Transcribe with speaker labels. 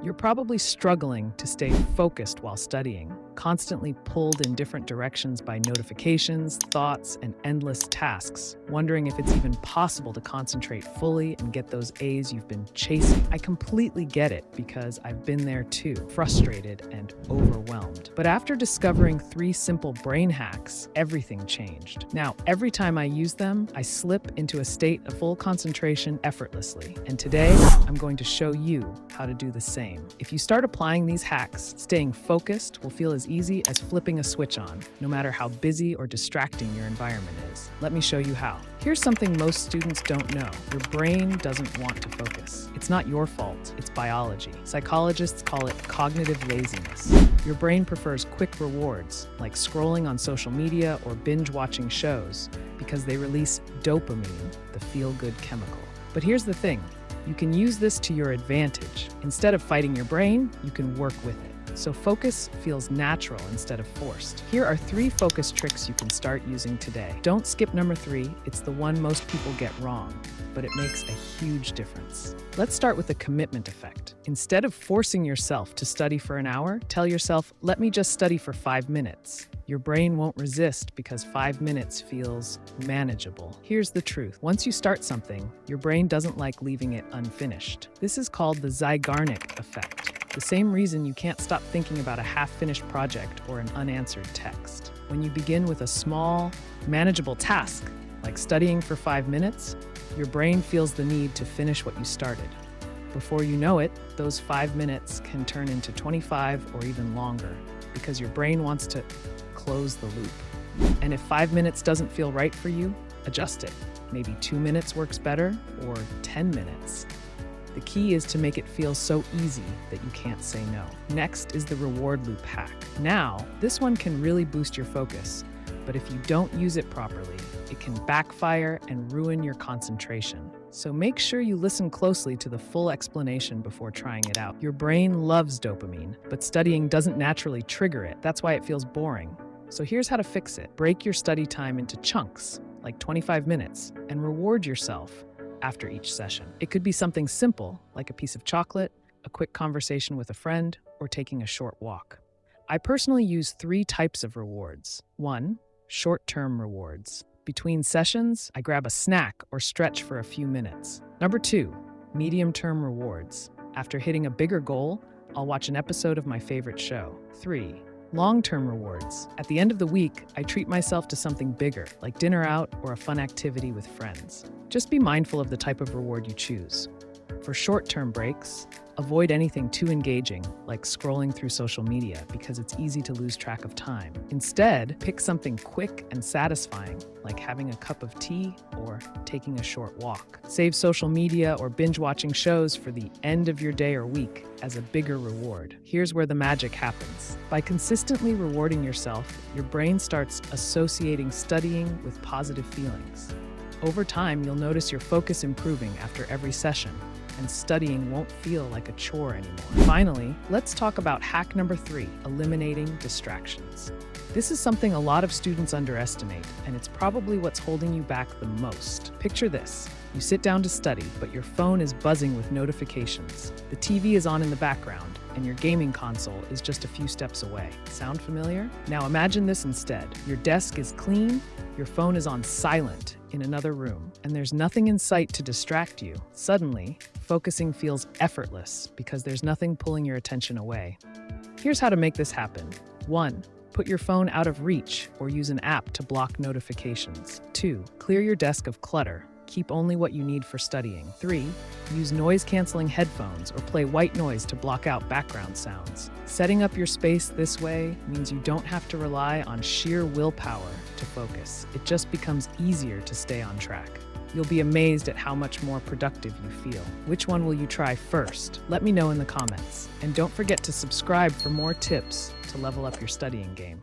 Speaker 1: You're probably struggling to stay focused while studying, constantly pulled in different directions by notifications, thoughts, and endless tasks, wondering if it's even possible to concentrate fully and get those A's you've been chasing. I completely get it because I've been there too, frustrated and overwhelmed. But after discovering 3 simple brain hacks, everything changed. Now, every time I use them, I slip into a state of full concentration effortlessly. And today, I'm going to show you how to do the same. If you start applying these hacks, staying focused will feel as easy as flipping a switch on, no matter how busy or distracting your environment is. Let me show you how. Here's something most students don't know. Your brain doesn't want to focus. It's not your fault, it's biology. Psychologists call it cognitive laziness. Your brain prefers quick rewards, like scrolling on social media or binge-watching shows, because they release dopamine, the feel-good chemical. But here's the thing. You can use this to your advantage. Instead of fighting your brain, you can work with it. So focus feels natural instead of forced. Here are 3 focus tricks you can start using today. Don't skip number 3. It's the one most people get wrong, but it makes a huge difference. Let's start with the commitment effect. Instead of forcing yourself to study for an hour, tell yourself, let me just study for 5 minutes. Your brain won't resist because 5 minutes feels manageable. Here's the truth. Once you start something, your brain doesn't like leaving it unfinished. This is called the Zeigarnik effect. The same reason you can't stop thinking about a half-finished project or an unanswered text. When you begin with a small, manageable task, like studying for 5 minutes, your brain feels the need to finish what you started. Before you know it, those 5 minutes can turn into 25 or even longer, because your brain wants to close the loop. And if 5 minutes doesn't feel right for you, adjust it. Maybe 2 minutes works better, or 10 minutes. The key is to make it feel so easy that you can't say no. Next is the reward loop hack. Now, this one can really boost your focus, but if you don't use it properly, it can backfire and ruin your concentration. So make sure you listen closely to the full explanation before trying it out. Your brain loves dopamine, but studying doesn't naturally trigger it. That's why it feels boring. So here's how to fix it. Break your study time into chunks, like 25 minutes, and reward yourself after each session. It could be something simple, like a piece of chocolate, a quick conversation with a friend, or taking a short walk. I personally use 3 types of rewards. 1, short-term rewards. Between sessions, I grab a snack or stretch for a few minutes. Number 2, medium-term rewards. After hitting a bigger goal, I'll watch an episode of my favorite show. 3, long-term rewards. At the end of the week, I treat myself to something bigger, like dinner out or a fun activity with friends. Just be mindful of the type of reward you choose. For short-term breaks, avoid anything too engaging, like scrolling through social media, because it's easy to lose track of time. Instead, pick something quick and satisfying, like having a cup of tea or taking a short walk. Save social media or binge-watching shows for the end of your day or week as a bigger reward. Here's where the magic happens. By consistently rewarding yourself, your brain starts associating studying with positive feelings. Over time, you'll notice your focus improving after every session, and studying won't feel like a chore anymore. Finally, let's talk about hack number 3, eliminating distractions. This is something a lot of students underestimate, and it's probably what's holding you back the most. Picture this. You sit down to study, but your phone is buzzing with notifications. The TV is on in the background, and your gaming console is just a few steps away. Sound familiar? Now imagine this instead. Your desk is clean, your phone is on silent in another room, and there's nothing in sight to distract you. Suddenly, focusing feels effortless because there's nothing pulling your attention away. Here's how to make this happen. 1, put your phone out of reach or use an app to block notifications. 2, clear your desk of clutter. Keep only what you need for studying. 3, use noise-canceling headphones or play white noise to block out background sounds. Setting up your space this way means you don't have to rely on sheer willpower to focus. It just becomes easier to stay on track. You'll be amazed at how much more productive you feel. Which one will you try first? Let me know in the comments. And don't forget to subscribe for more tips to level up your studying game.